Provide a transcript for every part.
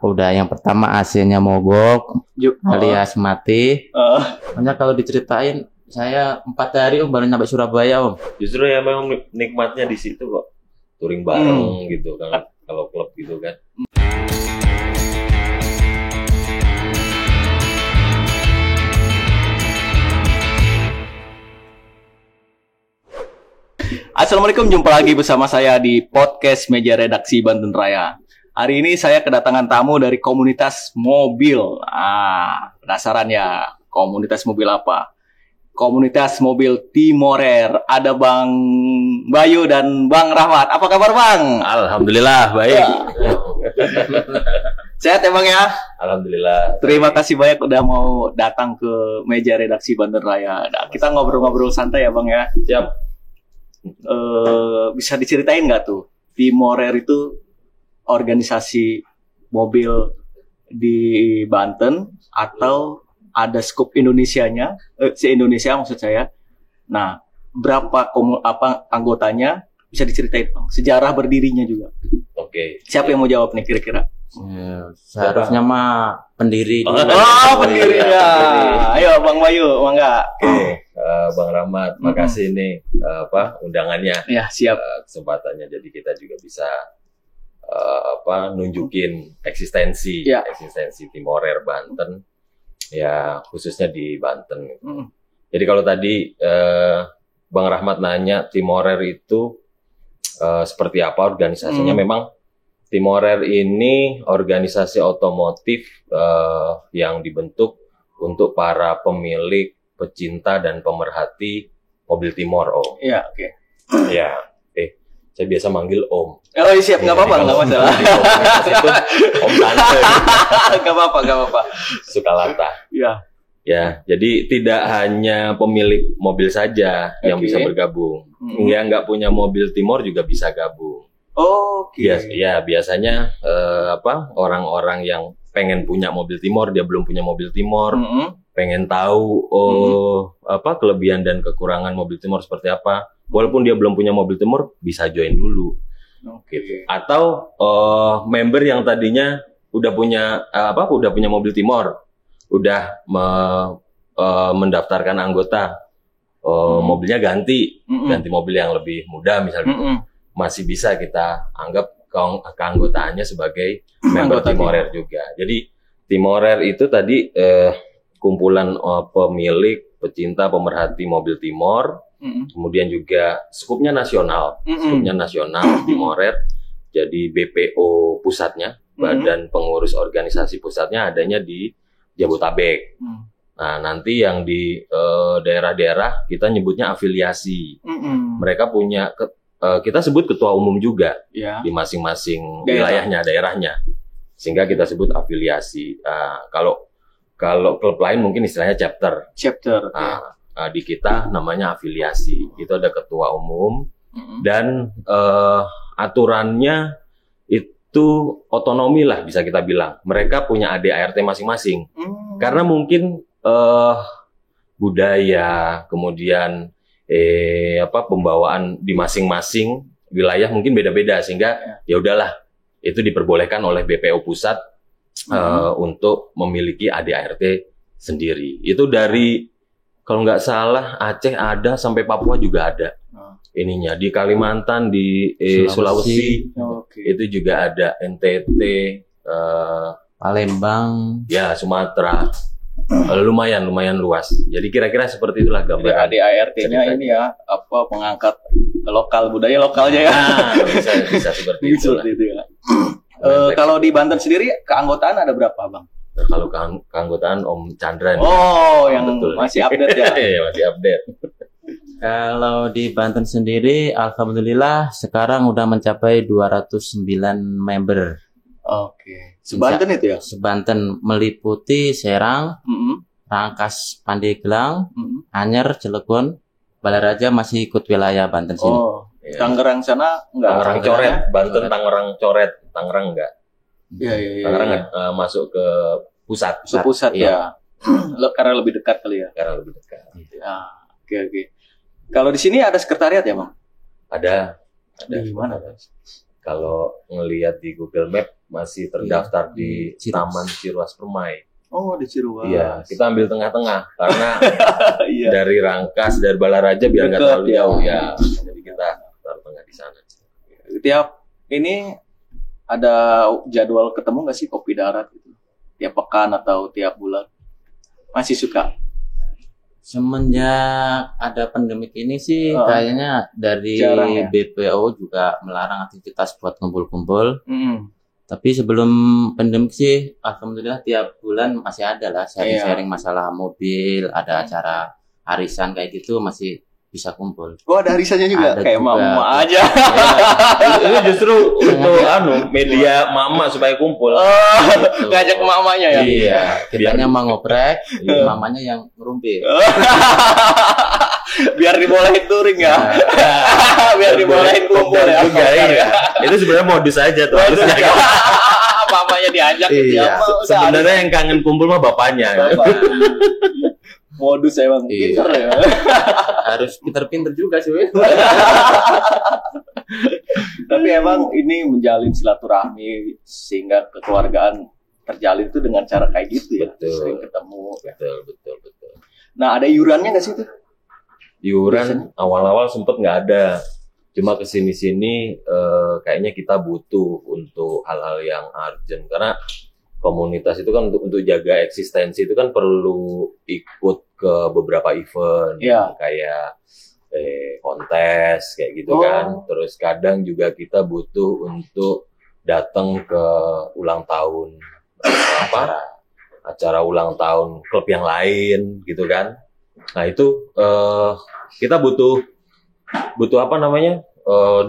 Udah yang pertama AC-nya mogok alias mati. Hanya kalau diceritain saya 4 hari Om baru sampai Surabaya Om. Justru ya memang nikmatnya di situ kok. Touring bareng gitu kan. Kalau klub gitu kan. Assalamualaikum, jumpa lagi bersama saya di podcast Meja Redaksi Banten Raya. Hari ini saya kedatangan tamu dari komunitas mobil. Penasaran ya, komunitas mobil apa? Komunitas mobil Timorer. Ada Bang Bayu dan Bang Rahmat. Apa kabar Bang? Alhamdulillah, baik. Ya. Sehat ya Bang ya? Alhamdulillah. Terima kasih banyak udah mau datang ke Meja Redaksi Banten Raya. Nah, kita ngobrol-ngobrol santai ya Bang ya. Siap. Bisa diceritain nggak tuh Timorer itu organisasi mobil di Banten atau ada skup Indonesianya, se-Indonesia maksud saya. Nah, berapa anggotanya bisa diceritain Bang? Sejarah berdirinya juga. Oke. Siapa yang mau jawab nih kira-kira? Seharusnya mah pendiri. Pendirinya. Ayo Bang Bayu, mangga. Oke. Bang Rahmat, makasih nih undangannya. Ya, siap. Kesempatannya jadi kita juga bisa nunjukin eksistensi Timorer Banten. Ya, khususnya di Banten. Jadi kalau tadi Bang Rahmat nanya Timorer itu seperti apa organisasinya, memang Timorer ini organisasi otomotif yang dibentuk untuk para pemilik, pecinta dan pemerhati mobil Timor, Om. Iya, oke. Ya, saya biasa manggil Om. Oh, siap, nggak apa-apa, nggak masalah. Itu Om Tante. Nggak apa-apa. Sukalata. Iya. Ya, jadi tidak hanya pemilik mobil saja yang bisa bergabung. Yang nggak punya mobil Timor juga bisa gabung. Oke. Ya, biasanya orang-orang yang pengen punya mobil Timor, dia belum punya mobil Timor, pengen tahu kelebihan dan kekurangan mobil Timor seperti apa. Walaupun dia belum punya mobil Timor, bisa join dulu. Gitu. Atau member yang tadinya udah punya mobil Timor, udah mendaftarkan anggota, mobilnya ganti mobil yang lebih muda misalnya. Masih bisa kita anggap keanggotaannya sebagai member Timorer juga. Jadi Timorer itu tadi kumpulan pemilik, pecinta, pemerhati mobil Timor. Kemudian juga skupnya nasional, Timorer. Jadi BPO pusatnya, Badan Pengurus Organisasi Pusatnya adanya di Jabotabek. Nah, nanti yang di daerah-daerah kita nyebutnya afiliasi. Mereka punya kita sebut ketua umum juga di masing-masing wilayahnya, daerahnya, sehingga kita sebut afiliasi. Kalau klub lain mungkin istilahnya chapter. Di kita namanya afiliasi. Itu ada ketua umum dan aturannya itu otonomi lah bisa kita bilang. Mereka punya ADART masing-masing. Karena mungkin budaya, kemudian pembawaan di masing-masing wilayah mungkin beda-beda, sehingga ya udahlah itu diperbolehkan oleh BPO pusat untuk memiliki ADART sendiri. Itu dari kalau nggak salah Aceh ada sampai Papua juga ada. Ininya di Kalimantan, di Sulawesi itu juga ada, NTT, Palembang, ya Sumatera. Lumayan luas. Jadi kira-kira seperti itulah gambaran. Jadi ADART-nya ini ya, pengangkat lokal, budaya lokalnya ya. Bisa seperti itu. Ya. Kalau di Banten sendiri keanggotaan ada berapa, Bang? Kalau keanggotaan Om Chandra. Yang betul. Masih update ya? Iya, masih update. Kalau di Banten sendiri, alhamdulillah sekarang udah mencapai 209 member. Oke. Sebanten itu ya? Sebanten meliputi Serang, Rangkas, Pandeglang, Anyer, Cilegon, Balaraja masih ikut wilayah Banten sini. Iya. Tangerang sana enggak? Tangerang Coret, Banten Tangerang Coret, Tangerang enggak? Iya. Tangerang masuk ke pusat. Pusat ya. Karena lebih dekat kali ya? Karena lebih dekat. Ya, oke. Kalau di sini ada sekretariat ya, Bang? Ada. Di mana? Kalau ngelihat di Google Map masih terdaftar di Ciruas. Taman Ciruas Permai. Oh, di Ciruas. Iya, kita ambil tengah-tengah karena Iya. dari Rangkas, dari Balaraja biar nggak Dekat, terlalu ya. jauh ya. Jadi kita taruh tengah di sana. Tiap ini ada jadwal ketemu nggak sih kopi darat gitu? Tiap pekan atau tiap bulan? Masih suka? Semenjak ada pandemik ini sih kayaknya dari Jarang ya? BPO juga melarang aktivitas buat kumpul-kumpul. Mm-mm. Tapi sebelum pandemik sih, alhamdulillah tiap bulan masih ada lah sharing-sharing masalah mobil, ada acara arisan kayak gitu masih bisa kumpul. Oh, ada arisannya juga? Ada Kayak juga. mama aja. Ini justru untuk media mama supaya kumpul. Oh, ngajak mamanya ya? Iya, kitanya Biar- mau ngoprek, Iya. mamanya yang ngerumpi. Biar dibolehin touring ya? Biar dibolehin kumpul Benar ya? juga, iya. Itu sebenarnya modus aja tuh. harusnya. Mamanya diajak gitu ya? Iya. Sebenarnya yang kangen kumpul mah bapaknya. Modus emang Iya. pinter ya. Harus pinter-pinter juga sih. Tapi emang ini menjalin silaturahmi sehingga kekeluargaan terjalin tuh dengan cara kayak gitu ya. Betul. Sering ketemu. Betul. Nah, ada iurannya nggak sih tuh? Iuran awal-awal sempet nggak ada. Cuma kesini-sini kayaknya kita butuh untuk hal-hal yang urgent karena komunitas itu kan untuk jaga eksistensi itu kan perlu ikut ke beberapa event Iya. kayak kontes kayak gitu kan. Terus kadang juga kita butuh untuk datang ke ulang tahun acara ulang tahun klub yang lain gitu kan. Nah itu kita butuh apa namanya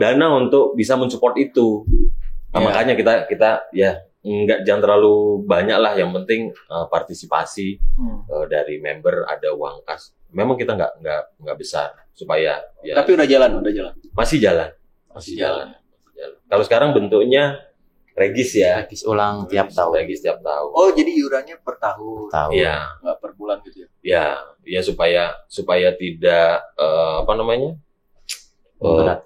dana untuk bisa mensupport itu. Nah, Iya. makanya kita ya jangan terlalu banyak lah. Yang penting partisipasi dari member, ada uang kas. Memang kita nggak besar supaya ya Tapi udah jalan. masih jalan. Kalau sekarang bentuknya regis ya. Regis ulang tiap tahun. Regis tiap tahun. Oh, jadi iurannya per tahun, Tahun. Iya. nggak per bulan gitu ya? Ya supaya tidak apa namanya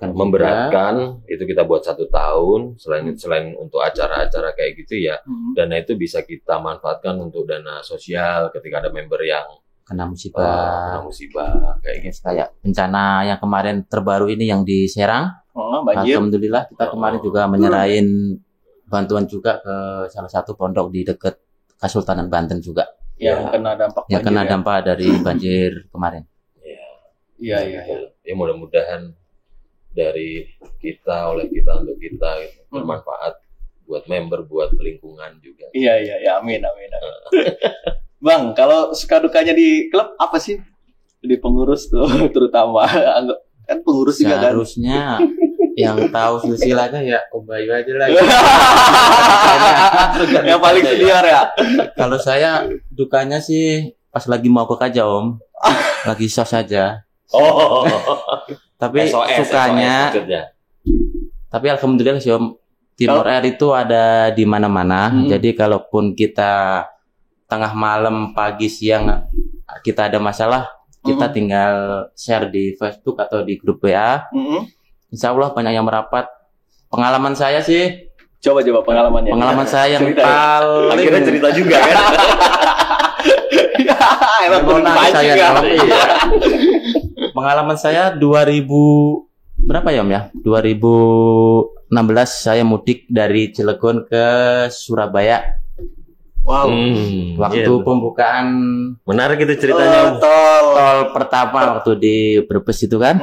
Memberatkan itu kita buat 1 tahun. Selain untuk acara-acara kayak gitu ya, dana itu bisa kita manfaatkan untuk dana sosial ketika ada member yang Kena kena musibah. musibah kayak gitu. Kayak bencana yang kemarin terbaru ini yang di Serang. Oh, banjir. Alhamdulillah kita kemarin juga menyerahin bantuan juga ke salah satu pondok di dekat Kesultanan Banten juga Yang kena dampak yang banjir kena ya? dampak dari banjir kemarin. Iya. Ya mudah-mudahan dari kita oleh kita untuk kita gitu, bermanfaat buat member, buat lingkungan juga. Iya, amin. Bang, kalau suka dukanya di klub apa sih? Di pengurus tuh terutama. Kan pengurus juga kan? Seharusnya yang tahu silsilahnya ya Om Bayu aja lah. Yang paling senior ya? Kalau saya dukanya sih pas lagi mau aja Om, lagi sos aja. Oh, Tapi SOS sukanya, maksudnya. tapi alhamdulillah sih Om, Timur Air itu ada di mana-mana. Jadi kalaupun kita tengah malam, pagi, siang kita ada masalah, kita tinggal share di Facebook atau di grup WA. Insya Allah banyak yang merapat. Pengalaman saya sih, Coba pengalamannya. pengalaman saya yang Cerita ya? paling Akhirnya cerita juga kan. Emang Gimana berpancing saya ya? kalau- iya. Pengalaman saya 2000 berapa ya Om ya? 2016 saya mudik dari Cilegon ke Surabaya. Wow. Waktu Iya. pembukaan Menarik itu ceritanya. tol pertama waktu di Brebes itu kan.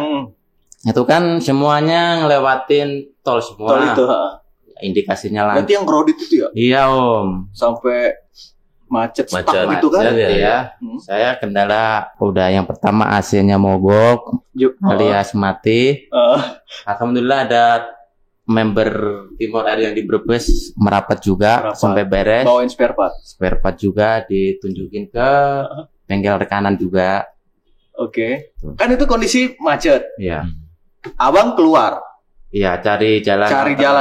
Itu kan semuanya ngelewatin tol semua. Tol itu. Indikasinya lah. Berarti yang crowded itu ya? Iya Om. Sampai macet stuck Macet. gitu kan? Iya, Ya. Saya kendala udah yang pertama AC-nya mogok alias mati. Alhamdulillah ada member Timur Air yang di Brebes merapat juga sampai beres. Bawain spare part. Spare part juga ditunjukin ke bengkel rekanan juga. Oke. Kan itu kondisi macet. Iya. Abang keluar, Iya, cari jalan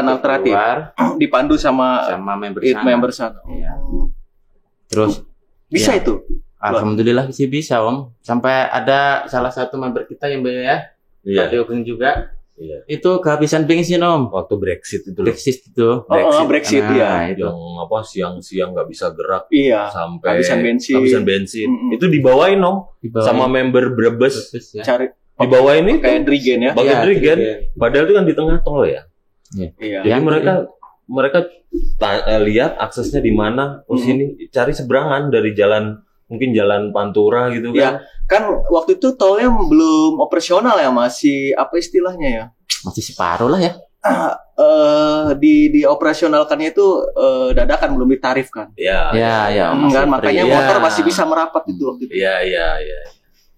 alternatif. keluar dipandu sama sama member it sana. member sana. Iya. Terus Bisa Iya. itu. alhamdulillah sih bisa Om. Sampai ada salah satu member kita yang ya Iya. dihubungin juga. Iya. Itu kehabisan bensin Om. Waktu Brexit itu loh. Brexit itu. Brexit Nah, ya. itu. Yang apa siang-siang nggak bisa gerak Iya. sampai Habisan bensin. Itu dibawain Om Di bawah sama member Brebes. Brebes, ya. Cari Dibawain itu kayak Drigen ya. pakai Iya, Drigen. Drigen. Padahal itu kan di tengah tol ya. Iya. Jadi Yang- mereka lihat aksesnya di mana. Oh sini cari seberangan dari mungkin jalan Pantura gitu Iya. kan. Kan waktu itu tolnya belum operasional ya, masih apa istilahnya ya? Masih separuh lah ya. Dioperasionalkannya itu dadakan, belum ditarifkan. Iya. Ya, Kan makanya free. motor Ya. masih bisa merapat itu waktu itu. Iya.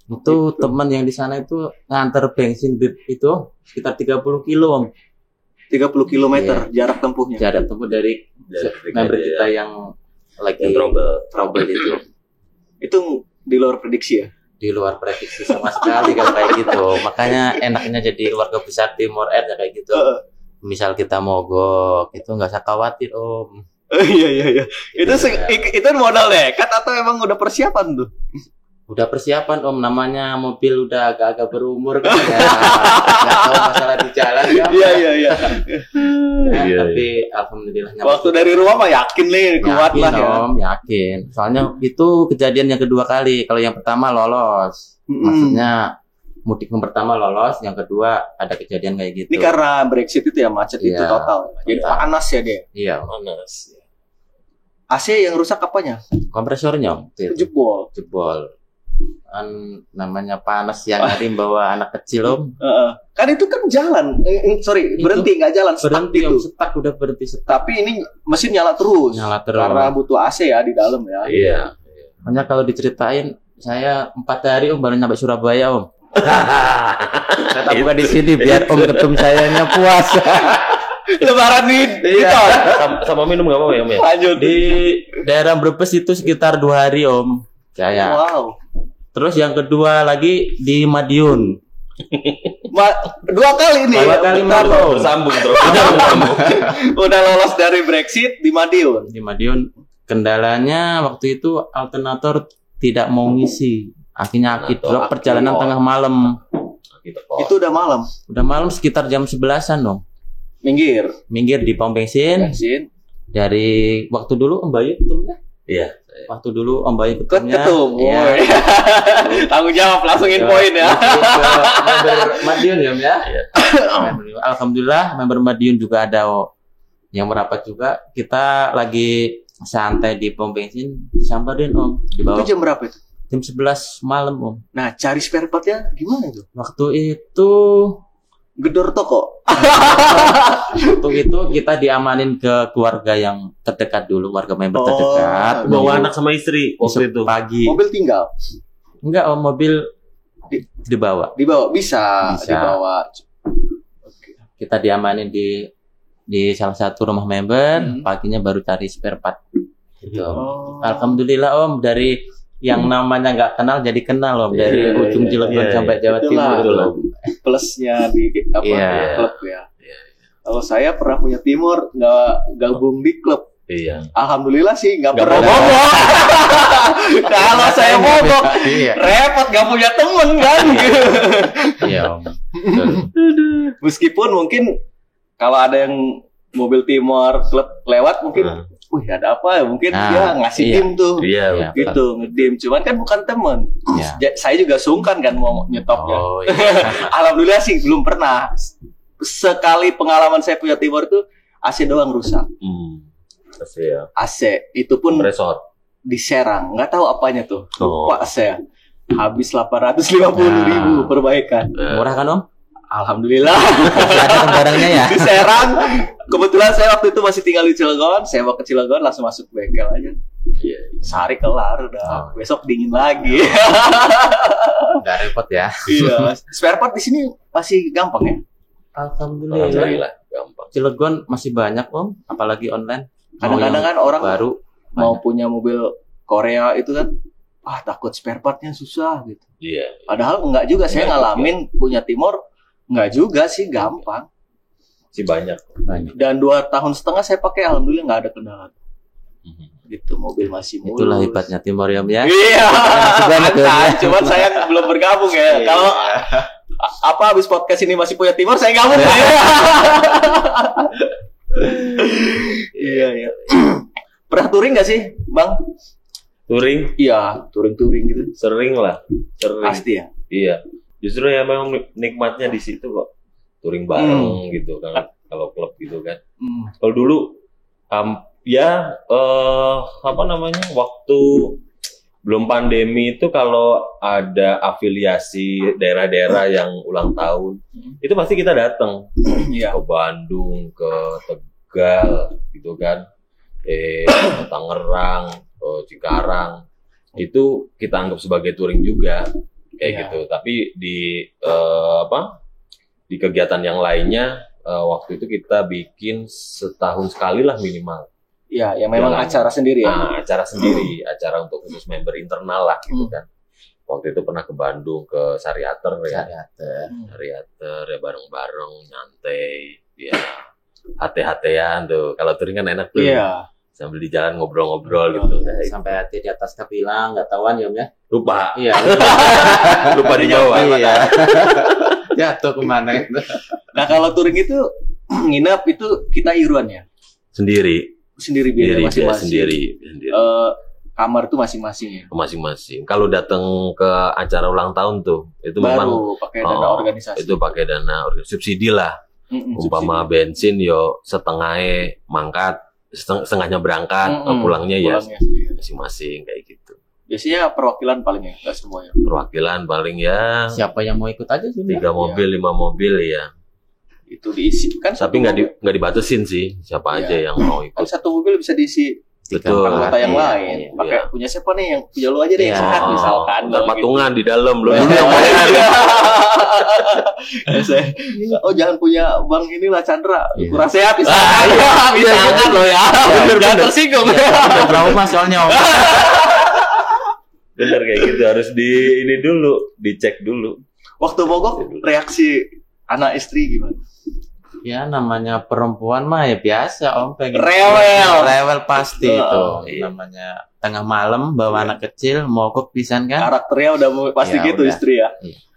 Itu teman yang di sana itu nganter bensin itu sekitar 30 kilo Om. 30 km Iya. jarak tempuhnya. Jarak tempuh dari member kita yang lagi yang trouble itu. Itu di luar prediksi ya. Di luar prediksi sama sekali kalau kayak gitu. Makanya enaknya jadi keluarga besar Timor Air kayak gitu. Misal kita mogok, itu nggak usah khawatir Om. Iya. Gitu ya. Itu modal nekat atau emang udah persiapan tuh? Udah persiapan Om, namanya mobil udah agak-agak berumur kan ya. Nggak tahu masalah di jalan kan. Iya. Iya. Tapi alhamdulillah Waktu dari rumah mah yakin nih kuat yakin lah ya. Om, yakin. Soalnya itu kejadian yang kedua kali. Kalau yang pertama lolos. Maksudnya mudik yang pertama lolos, yang kedua ada kejadian kayak gitu. Ini karena Brexit itu ya, macet itu Iya. total. Jadi Iya. panas ya dia. Iya, Panas. AC yang rusak apanya? kompresornya Om. Itu Jebol. jebol. Kan namanya panas yang hari bawa anak kecil Om. Kan itu kan jalan. Sorry, Itu berhenti nggak jalan. Stuck Berhenti gitu. Om, stuck udah berhenti stuck. Tapi ini mesin nyala terus. Nyala terus. Karena butuh AC ya di dalam ya. Iya. Makanya kalau diceritain saya 4 hari Om baru nyampe Surabaya Om. Saya tak buka di sini biar Om ketum sayanya puas. Lebaran nih. Iya. Sama minum nggak apa-apa ya Om ya? Lanjut. Di daerah Brebes itu sekitar 2 hari Om. Saya. Wow. Terus yang kedua lagi di Madiun. 2 kali nih. 2 kali Bentar, Om. Bersambung terus. Udah lolos dari Brexit di Madiun. Di Madiun kendalanya waktu itu alternator tidak mau ngisi. Akhirnya Alternator drop perjalanan aktif. tengah malam. Gitu, Itu udah malam. Udah malam sekitar jam 11-an dong. Minggir. Minggir di pom bensin. Bensin. Dari waktu dulu Om Bayu ketumnya. Iya. Waktu dulu Om Bayu ketumnya. Ketum. Iya. Woy. Tanggung jawab, langsung infoin ya. Member Madiun ya Om ya. Iya. Alhamdulillah member Madiun juga ada yang merapat juga. Kita lagi santai di pom bensin disamperin Om di bawah Itu jam berapa itu? jam 11 malam Om. Nah, cari spare partnya gimana itu? Waktu itu Gedor toko. kita diamanin ke keluarga yang terdekat dulu, warga member Oh, terdekat. Bawa anak sama istri waktu itu. Pagi. Mobil tinggal. Enggak Om, mobil dibawa. Dibawa bisa. Bisa. Dibawa. Kita diamanin di salah satu rumah member, paginya baru cari spare part. Gitu. Oh. Alhamdulillah Om, dari yang namanya nggak kenal jadi kenal Om, dari Iya, ujung Cilegon iya, sampai Jawa Itulah. Timur Om. Plusnya di apa Iya. klub ya. Kalau saya pernah punya Timor, nggak gabung di klub. Iya. Alhamdulillah sih nggak Nggak pernah mogok. mogok. Kalau saya mogok, Iya. repot nggak punya temen kan. Iya Om. Betul. Meskipun mungkin kalau ada yang mobil Timor klub lewat mungkin, wih ada apa ya? Mungkin Nah, dia ngasih iya. tim tuh. Iya. Iya. Gitu ngedim, cuman kan bukan temen. Iya. Saya juga sungkan kan mau nyetopnya. Oh iya. Alhamdulillah sih belum pernah. Sekali pengalaman saya punya Timor itu AC doang rusak. Pasti ya. AC itu pun Kompresor. di Serang, nggak tahu apanya tuh. Oh. Lupa saya. Habis 850.000 perbaikan. Murah kan Om? Alhamdulillah. Masih ada kan barangnya ya? Di Serang. Kebetulan saya waktu itu masih tinggal di Cilegon. Saya bawa ke Cilegon langsung masuk bengkel aja. Iya. Sehari kelar udah. Besok dingin lagi. Nggak repot ya. Iya. Spare part di sini masih gampang ya. Alhamdulillah. Alhamdulillah. Gampang. Cilegon masih banyak Om, apalagi online. Kadang-kadang kan orang baru mau banyak. punya mobil Korea itu kan, takut spare partnya susah gitu. Iya. Padahal enggak juga, saya Enggak ngalamin punya Timor enggak juga sih, gampang. Si banyak. Dan 2 tahun setengah saya pakai, alhamdulillah nggak ada kendala. Gitu, mobil masih mulus. Itulah hebatnya Timor ya Om ya. Iya. Masih banyak ya. Cuman saya belum bergabung ya. Kalau Apa habis podcast ini masih punya Timor? Saya nggak mau. Iya. Pernah touring nggak sih, Bang? Touring? Iya, touring gitu. Sering lah. Sering. Pasti ya. Iya. Justru ya memang nikmatnya di situ kok. Touring bareng gitu kan. Kalau klub gitu kan. Kalau dulu waktu belum pandemi itu kalau ada afiliasi daerah-daerah yang ulang tahun, itu pasti kita datang. Iya. Ke Bandung, ke Tegal gitu kan. Ke Tangerang, ke Cikarang. Itu kita anggap sebagai touring juga kayak gitu. Tapi di di kegiatan yang lainnya waktu itu kita bikin setahun sekali lah minimal. Iya, yang memang acara sendiri ya. Acara sendiri, acara untuk khusus member internal lah gitu kan. Waktu itu pernah ke Bandung, ke Sariater ya. Sariater ya bareng-bareng nyantai, ya hati-hatian tuh. Kalau touring kan enak tuh. Iya. Sambil di jalan ngobrol-ngobrol gitu. Sampai hati di atas kapilang, nggak tahuan ya, Om ya? Lupa. Iya. Lupa di Jawa. Iya. Jatuh kemana itu? Nah kalau touring itu nginep itu kita iuran ya? Sendiri biaya masing-masing. Sendiri. Kamar tuh masing-masing ya? Masing-masing. Kalau datang ke acara ulang tahun tuh, itu baru memang pakai dana organisasi. Itu pakai dana subsidi lah. Umpama bensin yo setengahnya mangkat, setengahnya berangkat, pulangnya ya masing-masing kayak gitu. Biasanya perwakilan paling ya, nggak semua ya. Perwakilan paling ya. Siapa yang mau ikut aja sih? 3 mobil, 5 mobil ya. Itu diisi kan. Tapi nggak dibatasin sih siapa aja yang mau ikut. Kan satu mobil bisa diisi betul anggota yang lain. Pakai punya siapa nih yang punya lu aja deh yang sehat misalkan. Patungan di dalam lu yang oh jangan punya Bang inilah Chandra kurang sehat misalkan lo ya. Jangan tersinggung. Trauma soalnya Om. Bener kayak gitu, harus dicek dulu. Waktu mogok reaksi anak istri gimana? Ya namanya perempuan mah ya biasa Om, pengen rewel pasti itu. Namanya tengah malam bawa anak kecil mogok pisan kan. Karakternya udah pasti gitu udah. Istri ya.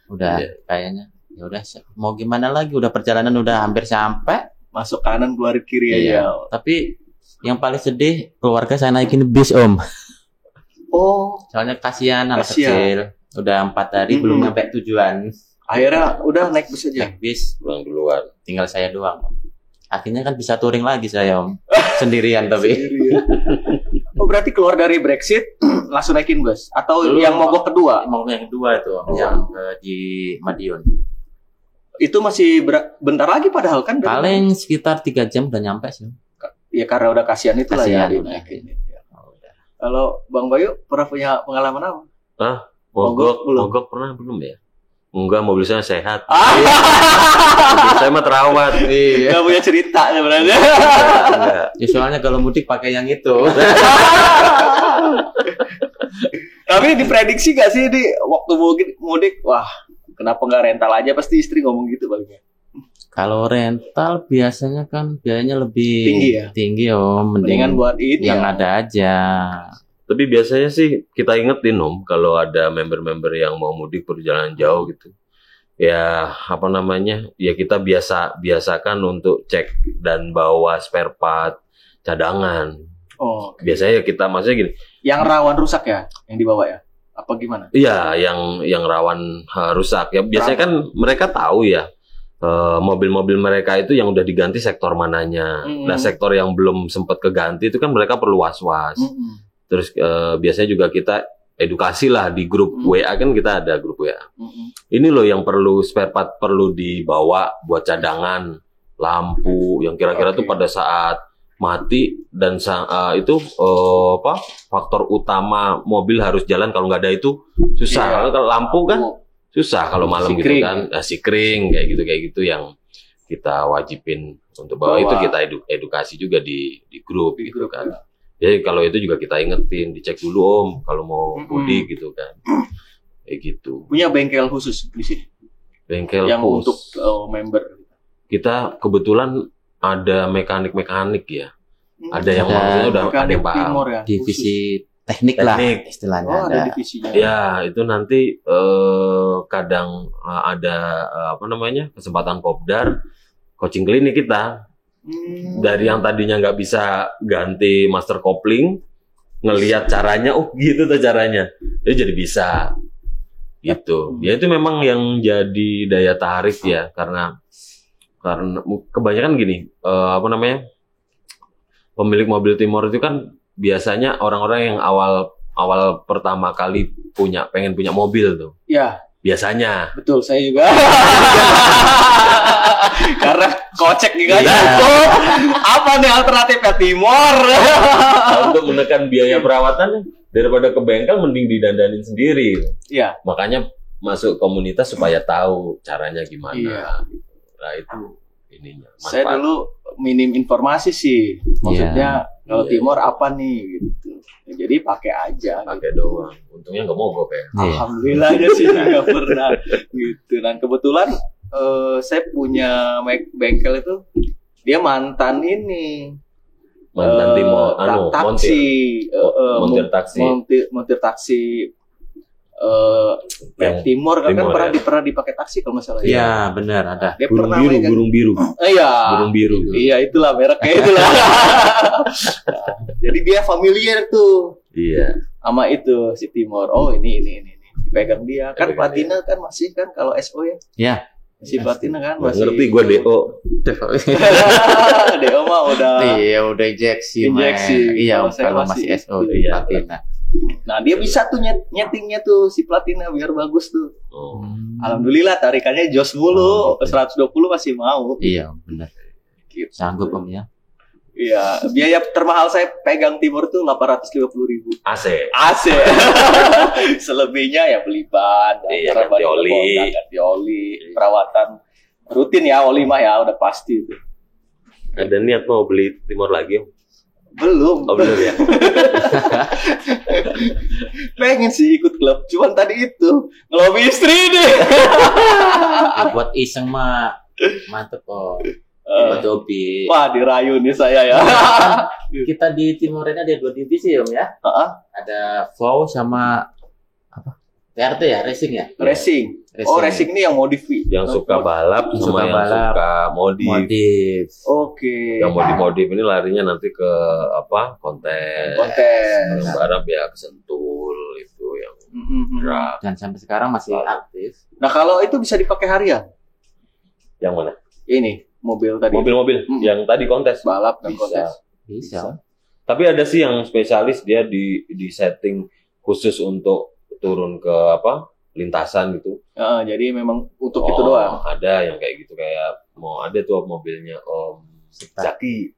Udah kayaknya. Ya udah mau gimana lagi, udah perjalanan udah hampir sampai, masuk kanan keluar kiri aja. Tapi yang paling sedih keluarga saya naikin bis Om. Oh, soalnya kasihan anak kecil. Udah 4 hari belum nyampe tujuan. Akhirnya udah naik bis aja. Naik bis pulang duluan. Tinggal saya doang. Akhirnya kan bisa touring lagi saya Om. Sendirian tapi. Oh berarti keluar dari Brexit langsung naikin bus atau yang mogok kedua? Mogok yang kedua itu yang di Madiun. Itu masih bentar lagi padahal kan. Paling sekitar 3 jam udah nyampe sih. Ya karena udah kasihan itulah ya dinaikin. Kalau Bang Bayu pernah punya pengalaman apa? Mogok pernah belum ya? Enggak, mobil saya sehat. Saya mah terawat. Enggak punya cerita sebenarnya. Ya soalnya kalau mudik pakai yang itu. Tapi diprediksi gak sih di waktu mudik, wah kenapa nggak rental aja? Pasti istri ngomong gitu Bang. Kalau rental biasanya kan biayanya lebih tinggi Om. Mendingan buat ini yang ada aja. Tapi biasanya sih kita ingetin Om, kalau ada member-member yang mau mudik perjalanan jauh gitu. Ya ya kita biasakan untuk cek dan bawa spare part cadangan. Oh. Biasanya kita maksudnya gini. Yang rawan rusak ya, yang dibawa ya? Apa gimana? Iya, yang rawan rusak. Ya biasanya kan mereka tahu ya. Mobil-mobil mereka itu yang udah diganti sektor mananya. Nah, sektor yang belum sempat keganti itu kan mereka perlu was-was. Terus biasanya juga kita edukasi lah di grup WA, kan kita ada grup WA. Ini loh yang perlu spare part perlu dibawa buat cadangan, lampu yang kira-kira tuh pada saat mati dan itu faktor utama mobil harus jalan, kalau nggak ada itu susah. Kalau lampu kan susah kalau malam gitu kan, sikring kayak gitu yang kita wajibin untuk bawa. Itu kita edukasi juga di grup gitu kan. Jadi kalau itu juga kita ingetin, dicek dulu Om kalau mau mudik gitu kan. Kayak gitu. Punya bengkel khusus di sini. Bengkel yang untuk member. Kita kebetulan ada mekanik ya. Ada yang maksudnya udah ada yang paham. Divisi teknik lah istilahnya. Oh, ada divisinya. Ya, itu nanti kadang ada kesempatan kopdar, coaching klinik kita. Dari yang tadinya nggak bisa ganti master kopling, ngelihat caranya, oh gitu tuh caranya, itu jadi bisa. Gitu. Ya itu memang yang jadi daya tarik ya, karena kebanyakan gini, pemilik mobil Timor itu kan biasanya orang-orang yang awal pertama kali pengen punya mobil tuh. Ya. Biasanya. Betul, saya juga. Karena kocek juga ya. Apa nih alternatifnya Timor? Untuk menekan biaya perawatan daripada ke bengkel mending didandanin sendiri. Iya. Makanya masuk komunitas supaya tahu caranya gimana. Iya. Nah itu ininya. Saya dulu minim informasi sih. Maksudnya kalau Timor apa nih gitu. Ya, jadi pakai aja. Pakai doang. Untungnya nggak mogok ya. Alhamdulillah aja sih nggak pernah gitu. Dan kebetulan saya punya bengkel itu dia mantan ini. Mantan Timor, taksi, montir taksi. Timor kan pernah dipakai taksi kalau nggak salah. Iya, benar ada. Burung biru. Iya. Burung biru. Iya, itulah mereknya itulah. Jadi dia familiar tuh. Iya. Sama itu si Timor. Oh, ini dipegang dia. Kan platina kan masih kan kalau SO ya. Iya. Si platina kan masih. Ngerti gue DO. DO mah udah. Iya, udah injeksi. Iya, kalau masih SO di platina. Nah dia bisa tuh nyetingnya tuh si platina biar bagus tuh. Alhamdulillah tarikannya jos mulu, 120 masih mau. Iya benar. Gitu. Sanggup Om ya. Iya, biaya termahal saya pegang Timor tuh 850.000. AC. Selebihnya ya beli ban, ganti oli, perawatan rutin ya, oli mah ya udah pasti itu. Ada niat mau beli Timor lagi? Belum. Oh, belum ya. Pengen sih ikut klub, cuman tadi itu ngelobi istri deh. Ya, buat iseng mah mantep kok. Buat hobi. Wah, dirayu nih saya ya. Kita di Timor ini ada 2 divisi Om ya. Ada FOW sama apa? TRT ya, racing ya? Racing. Oh, racing ini yang modif. Yang suka balap sama yang suka modif. Oke. Yang modif ini larinya nanti ke kontes. Barang ya ke Sentul itu yang drag. Dan sampai sekarang masih aktif. Nah, kalau itu bisa dipakai harian. Yang mana? Ini mobil tadi. Mobil-mobil yang tadi kontes. Balap dan kontes. Bisa. Tapi ada sih yang spesialis dia di setting khusus untuk turun ke lintasan gitu. Jadi memang untuk itu doang. Ada yang kayak gitu, kayak mau ada tuh mobilnya Om Zaki.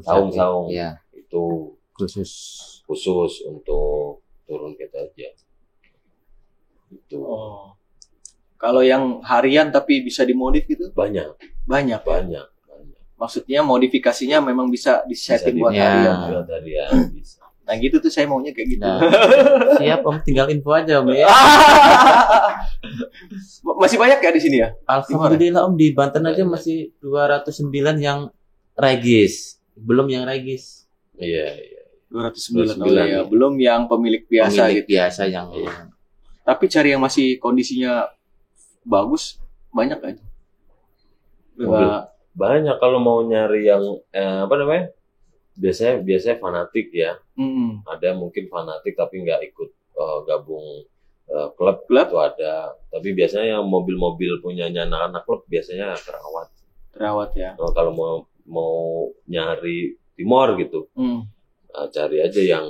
Saung. Iya. Itu khusus untuk turun gitu aja. Itu. Kalau yang harian tapi bisa dimodif gitu? Banyak. Maksudnya modifikasinya memang bisa disetting buat harian. Buat harian bisa. Nah gitu tuh saya maunya kayak gitu. Nah, siap Om, tinggal info aja Om ya. Masih banyak ya di sini ya? Alhamdulillah Om, di Banten aja masih 209 yang regis. Belum yang regis. Iya. 209 ya. Belum yang pemilik biasa gitu. Biasa yang Tapi cari yang masih kondisinya bagus banyak aja. Banyak kalau mau nyari yang biasanya fanatik ya. Ada mungkin fanatik tapi nggak ikut gabung klub itu ada. Tapi biasanya yang mobil-mobil punyanya anak-anak klub biasanya terawat ya. Kalau mau nyari Timor gitu, cari aja yang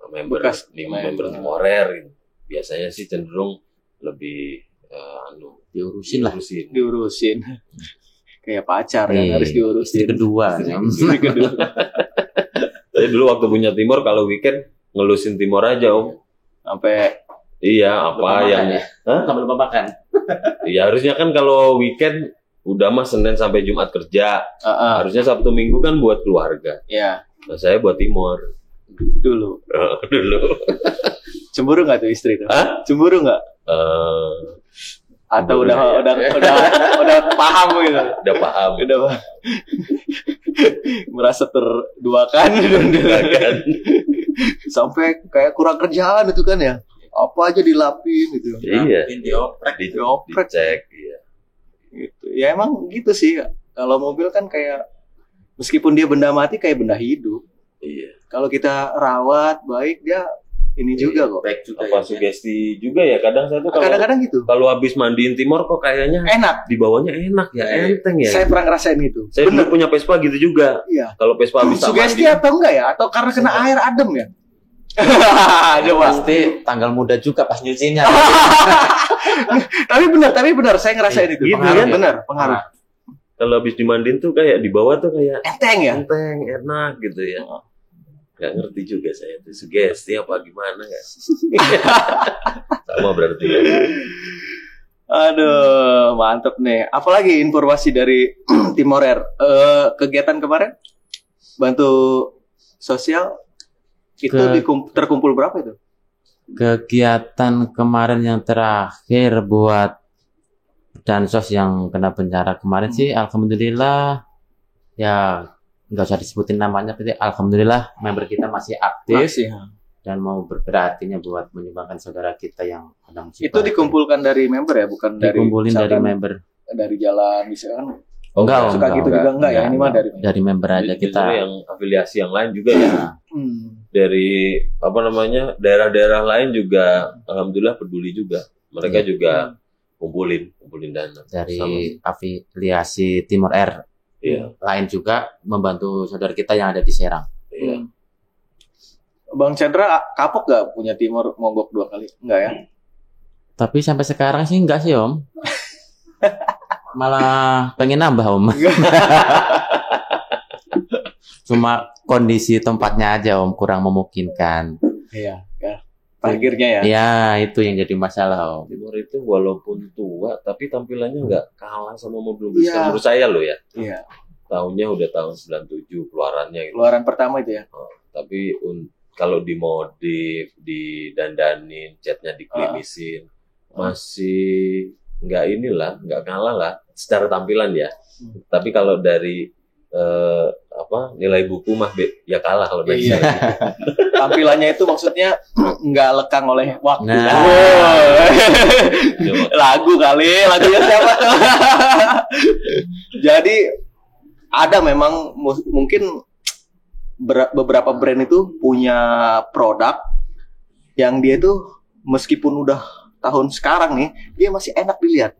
member Timorer gitu. Biasanya sih cenderung lebih diurusin. Kayak pacar yang harus diurusin. Kedua. Saya dulu waktu punya Timor kalau weekend ngelusin Timor aja Om. Sampai sampai lupa makan. Iya harusnya kan kalau weekend udah mah Senin sampai Jumat kerja. Harusnya Sabtu Minggu kan buat keluarga. Iya. Nah, saya buat Timor. Dulu. Cemburu nggak tuh istri tuh? Cemburu nggak? Atau udah paham gitu? Udah paham. Merasa terduakan. Sampai kayak kurang kerjaan itu kan ya. Apa aja dilapin gitu. Iya. Dioprek. Dicek. Iya. Gitu. Ya emang gitu sih. Kalau mobil kan kayak meskipun dia benda mati kayak benda hidup. Iya. Kalau kita rawat baik dia ini juga kok. Baik juga Apa sugesti juga ya kadang saya tuh Kadang-kadang gitu. kalau habis mandiin Timor kok kayaknya Enak. di bawahnya enak ya, enteng ya. Saya pernah ngerasain itu. Saya dulu punya Vespa gitu juga. Iya. Kalau Vespa habis tak Sugesti mandiin, atau enggak ya? Atau karena kena air adem ya? Ada pasti tanggal muda juga pas nyucinya. Tapi benar saya ngerasain itu. Gitu Pengaruh, kan? benar, pengaruh. kalau habis dimandiin tuh kayak di bawah tuh kayak Enteng ya? enteng, enak gitu ya. Gak ngerti juga saya tuh sugesti apa gimana ya. Sama berarti ya. Aduh, mantep nih. Apalagi informasi dari Timor Air? Kegiatan kemarin bantu sosial itu terkumpul berapa itu? Kegiatan kemarin yang terakhir buat Dansos yang kena bencana kemarin sih, alhamdulillah ya nggak usah disebutin namanya, tapi alhamdulillah member kita masih aktif dan mau bergerak hatinya buat menyumbangkan saudara kita yang sedang musibah. Itu dikumpulkan dari member ya, bukan dari dikumpulin dari member. Dari jalan misalkan. Enggak, suka gitu juga enggak ya, ini mah dari member aja Justru kita. yang afiliasi yang lain juga ya. Dari apa namanya daerah-daerah lain juga alhamdulillah peduli juga. Mereka juga kumpulin dana Dari afiliasi Timor Air. Iya. Lain juga membantu saudara kita yang ada di Serang. Iya. Bang Chandra kapok gak punya Timor mogok 2 kali? Enggak ya? Tapi sampai sekarang sih enggak sih Om. Malah pengen nambah Om. Cuma kondisi tempatnya aja Om kurang memungkinkan. Iya, ya. Parkirnya ya. Ya, itu yang jadi masalah Om. Timor itu walaupun tua tapi tampilannya nggak kalah sama mobil Iya. menurut saya loh ya. Iya. Tahunnya udah tahun 97 keluarannya gitu. Keluaran pertama itu ya. Tapi kalau dimodif, didandanin, catnya diklimisin, masih nggak kalah lah secara tampilan ya. Tapi kalau dari nilai buku mah ya kalah kalau dari saya. Tampilannya itu maksudnya nggak lekang oleh waktu. Nah. Lagunya siapa tuh? Jadi ada memang mungkin beberapa brand itu punya produk yang dia tuh meskipun udah tahun sekarang nih dia masih enak dilihat.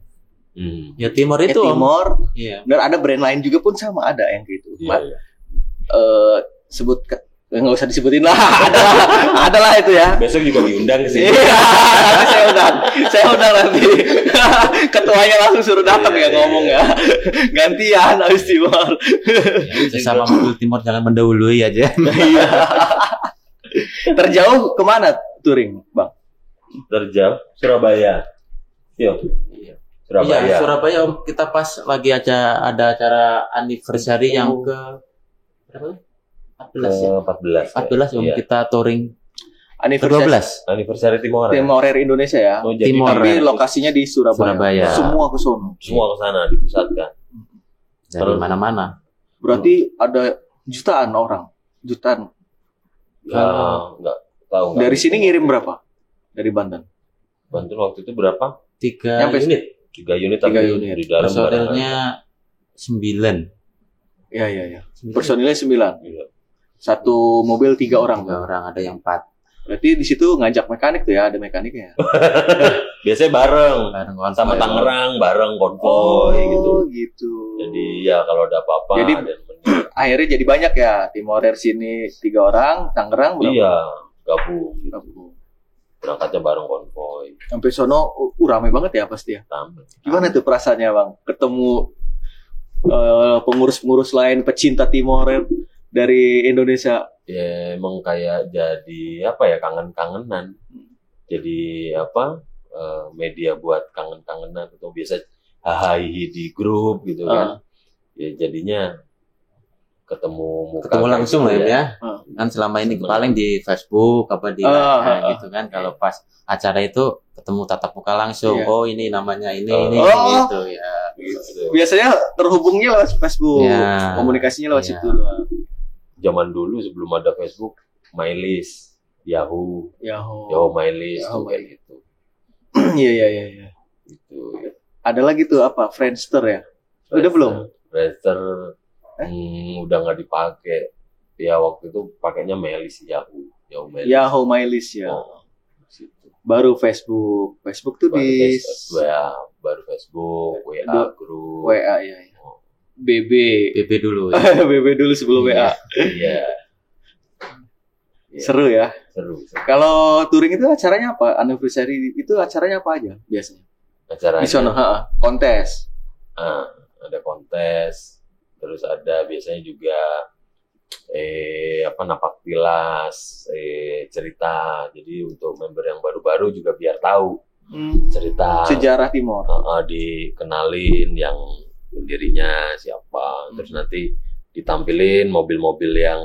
Ya Timor itu Om. Timor. Iya. Dan ada brand lain juga pun sama ada yang gitu. Iya. Sebut nggak usah disebutin lah. ada lah itu ya. Besok juga diundang ke sini. Iya, nanti saya undang nanti. Ketuanya langsung suruh datang ya ngomong ya. Gantian habis Timor. Sesama mobil Timor jangan mendahului aja. Iya. Terjauh kemana touring, Bang? Terjauh Surabaya. Surabaya. Iya, Surabaya Om. Kita pas lagi ada acara anniversary yang ke berapa? 14 ya. 14 Om Iya. kita touring Anniversary Anniversary Timor. Timor Air Indonesia ya. Oh, jadi Timor Tapi Air. lokasinya di Surabaya. Semua ke sono. semua ke sana dipusatkan. dari mana-mana. Berarti ada jutaan orang. Jutaan. Nggak tahu. Dari sini ngirim berapa? Dari Banten. Banten waktu itu berapa? 3 Nyampe unit. 3 unit 3 tapi unit. di dalam Personilnya 9. Iya. Personilnya 9. Iya. Satu mobil 3 orang. 3 orang, ada yang 4. Berarti di situ ngajak mekanik tuh ya, ada mekaniknya. Biasanya bareng konvoy. sama Tangerang, bareng konvoy gitu. Jadi ya kalau ada apa-apa Jadi, ada yang akhirnya jadi banyak ya. Timor Air sini 3 orang, Tangerang berapa? iya, gabung. Gabung. Berangkatnya bareng konvoy. Sampai sono rame banget ya pasti ya. Rame. Gimana tuh perasaannya, Bang? Ketemu pengurus-pengurus lain pecinta Timor Air dari Indonesia. Ya emang kayak jadi apa ya, kangen-kangenan. Jadi apa, media buat kangen-kangenan atau biasa hahaha di grup gitu kan. Ya jadinya ketemu langsung lah ya. Kan selama ini paling di Facebook apa di gitu kan. Kalau pas acara itu ketemu tatap muka langsung. Iya. Oh ini namanya ini gitu ya. gitu. Biasanya terhubungnya lewat Facebook, Ya. komunikasinya lewat Ya. situ doang. Zaman dulu sebelum ada Facebook, MyList. Yahoo Yahoo. My List Yahoo kayak My gitu. Iya. Gitu. Ada lagi tuh apa? Friendster ya? Udah belum? Friendster udah nggak dipakai. Ya waktu itu pakainya Melis Yahoo My List. Yahoo My List ya. Oh, situ. Baru Facebook. Facebook tuh baru Facebook, WA group. WA ya. BB. BB dulu. BB dulu sebelum WA. Iya. Seru ya. Seru. Kalau touring itu acaranya apa? Anniversary itu acaranya apa aja biasanya? Acaranya. Di sana, kontes. Ada kontes. Terus ada biasanya juga napak tilas, cerita. Jadi untuk member yang baru-baru juga biar tahu cerita sejarah Timor. Dikenalin yang pendirinya siapa. Terus nanti ditampilin mobil-mobil yang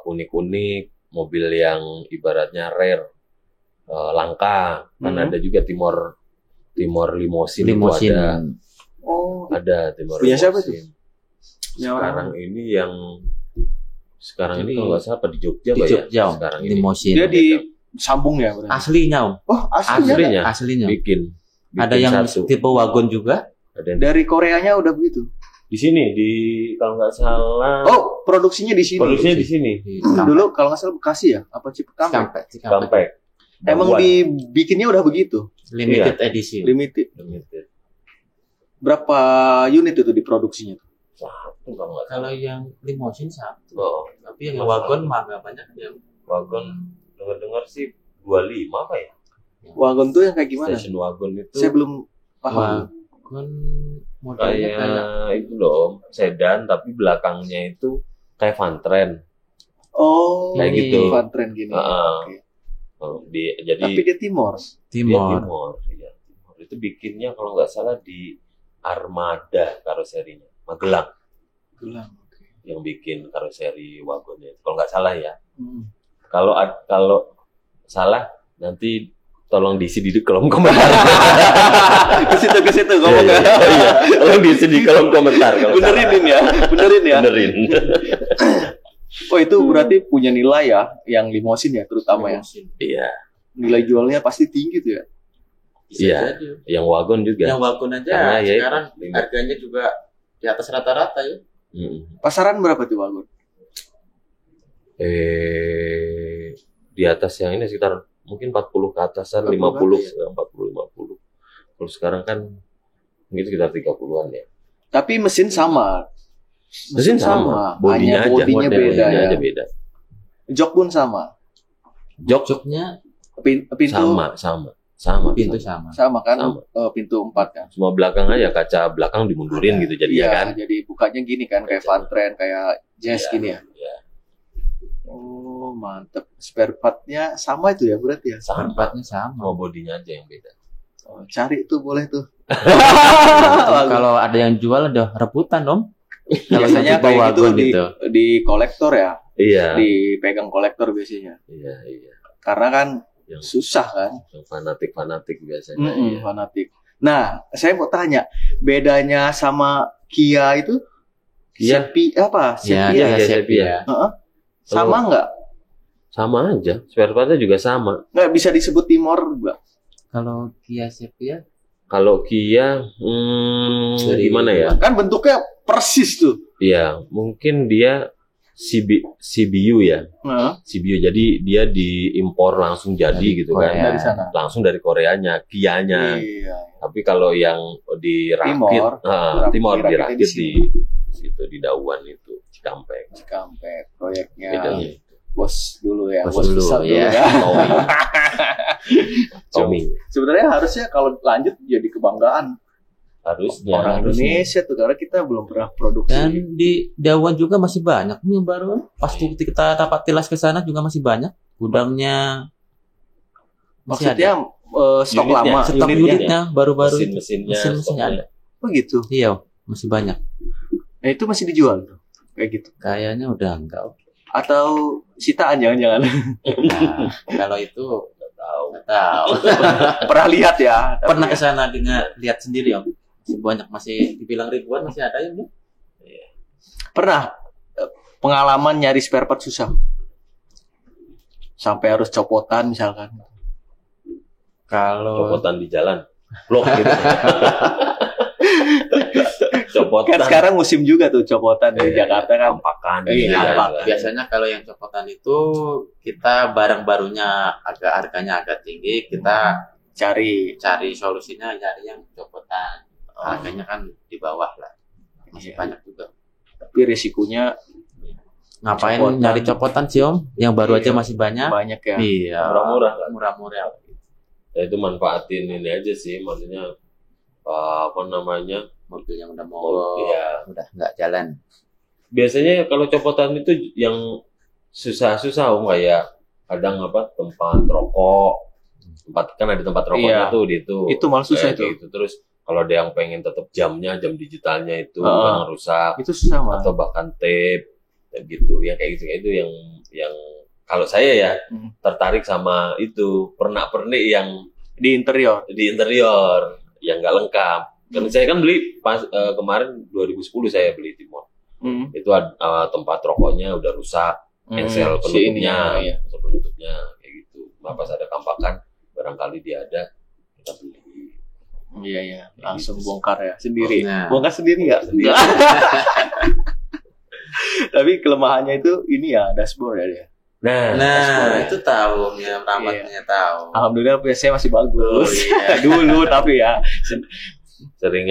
unik-unik, mobil yang ibaratnya rare, langka. Kan ada juga Timor Limousine. Ada. Oh, ada Timor punya Limousine. siapa tuh? Sekarang ini kalau nggak salah apa di Jogja, Di Jogja, sekarang ini. Limousine. Dia disambung ya berarti? Aslinya, Om. Oh, aslinya. Aslinya. Bikin Ada yang satu. tipe wagon juga. Ada Dari Koreanya udah begitu. di sini kalau nggak salah. Oh, produksinya di sini. Produksinya di sini. Dulu kalau nggak salah Bekasi ya? Apa Cikampek? Cikampek. Emang dibikinnya udah begitu? Limited edisi. Limited. Limited. Berapa unit itu diproduksinya? Satu kalau nggak salah. Kalau yang limousine satu. Oh, Tapi yang wagon mah nggak banyak yang wagon dengar sih 25 apa ya? Wagon tuh yang kayak gimana? Station wagon itu Saya belum paham. wagon modelnya kayak kayak itu loh, sedan tapi belakangnya itu kayak van tren. Oh, Kayak Ini. gitu. van tren gini. Heeh. Oke. Jadi Tapi dia Timor. Timor. Timor. Iya, Timor. Itu bikinnya kalau nggak salah di Armada karoserinya, Magelang Gelang. Oke. yang bikin karoseri wagonnya. Kalau nggak salah ya. Hmm. Kalau salah nanti tolong diisi di kolom komentar. ke situ ngomong ya. Iya, tolong diisi di kolom komentar. Kalau Benerin ya. Benerin. Oh, itu berarti punya nilai ya, yang limousine ya terutama ya. Iya, Nilai jualnya pasti tinggi tuh ya. Bisa Iya. jadi. yang wagon juga. Yang wagon aja Karena ya sekarang itu. harganya juga di atas rata-rata ya. Pasaran berapa tuh wagon? Di atas yang ini sekitar mungkin 40 ke atasan, 40 50, ya? 40-50. Kalau sekarang kan mungkin sekitar 30-an ya. Tapi mesin sama. Mesin sama, bodinya Hanya bodinya aja. beda Bodinya ya. aja beda. Jok pun sama. Joknya Pintu Sama. pintu sama. sama kan? Sama. Pintu 4 kan. Semua belakang aja, kaca belakang dimundurin gitu jadinya Iya, kan. jadi bukanya gini kan kayak van tren, kayak jazz Iya, gini ya. iya. Oh, mantep. Spare part-nya sama itu ya berarti ya. Sama. Tempatnya sama. Semua bodinya aja yang beda. Oh, cari tuh boleh tuh. Kalau ada yang jual udah rebutan, Om. Kalau Biasanya tipe kayak gitu wagon di, itu. di kolektor ya, Iya. dipegang kolektor biasanya. Iya. Karena kan Yang susah kan, fanatik biasanya. Iya. fanatik. Nah, saya mau tanya, bedanya sama Kia itu? Kia? Apa? Ya, Sepia ya? Sepia. Sama nggak? Sama aja. Spare partnya juga sama. Nggak bisa disebut Timor nggak? Kalau Kia Sepia Kalau Kia, gimana ya? Kan bentuknya persis tuh. Iya, mungkin dia CBU ya. Nah, CBU. Jadi dia diimpor langsung jadi Dari gitu kan. Korea. dari sana. Langsung dari Koreanya, Kianya. Iya. Tapi kalau yang dirakit, Timor dirakit dirakit di di situ di Dauan itu, Cikampek. Cikampek proyeknya. Bedanya itu. Bos dulu ya, Bos dulu, besar ya. Tommy. Sebenarnya harusnya kalau lanjut jadi kebanggaan Harusnya. orang Indonesia tuh, karena kita belum pernah produksi. dan di Dawan juga masih banyak nih yang baru. Pas kita dapat tilas ke sana juga masih banyak. Gudangnya masih Maksudnya stok Unitnya, lama, stok unitnya baru-baru itu. Mesin-mesinnya. Mesin-mesinnya stoknya. ada. Oh gitu. Iya, masih banyak. Nah, itu masih dijual tuh. Kayak gitu. Kayaknya udah enggak. Atau sitaan jangan-jangan. Nah, kalau itu Nggak tahu. nggak tahu. Pernah lihat ya. tapi Pernah ya. ke sana dengan lihat sendiri, Om. Masih banyak, masih dibilang ribuan masih ada ya, Bu? Pernah pengalaman nyari spare part susah. sampai harus copotan misalkan. Kalau Copotan di jalan. Blok gitu. Copotan. Kan sekarang musim juga tuh copotan di Jakarta kan. Ampakan. Iya, biasanya kalau yang copotan itu kita barang barunya harganya agak tinggi, kita cari solusinya cari yang copotan. Harganya kan di bawah lah. Masih banyak juga. Tapi risikonya Ngapain copotan. nyari copotan sih Om? Yang baru aja masih banyak. banyak ya. Iya. Murah-murah. Ya itu manfaatin ini aja sih, maksudnya Mobil yang udah mogok, iya. udah nggak jalan. Biasanya kalau copotan itu yang susah-susah kayak kadang tempat rokok, kan ada tempat rokoknya Iya. tuh di itu. Itu malah susah Kayak itu. gitu. Terus kalau ada yang pengen tetap jam digitalnya itu yang rusak Itu susah mah. atau bahkan tape kayak gitu. Ya kayak gitu yang kalau saya ya tertarik sama itu pernak-pernik yang Di interior. yang nggak lengkap. Karena saya kan beli pas kemarin 2010 saya beli Timor. Itu tempat rokoknya udah rusak, engsel penutupnya, Iya. engsel penutupnya kayak gitu. Pas ada kampakan, barangkali dia ada, kita beli. Iya, langsung bongkar ya sendiri. Nah. Bongkar sendiri ya. Sendiri. Tapi kelemahannya itu ini ya dashboard ya dia. Nah, itu tahu ya, ramatnya tahu. Alhamdulillah PC masih bagus. Oh, iya. Dulu tapi ya. Sering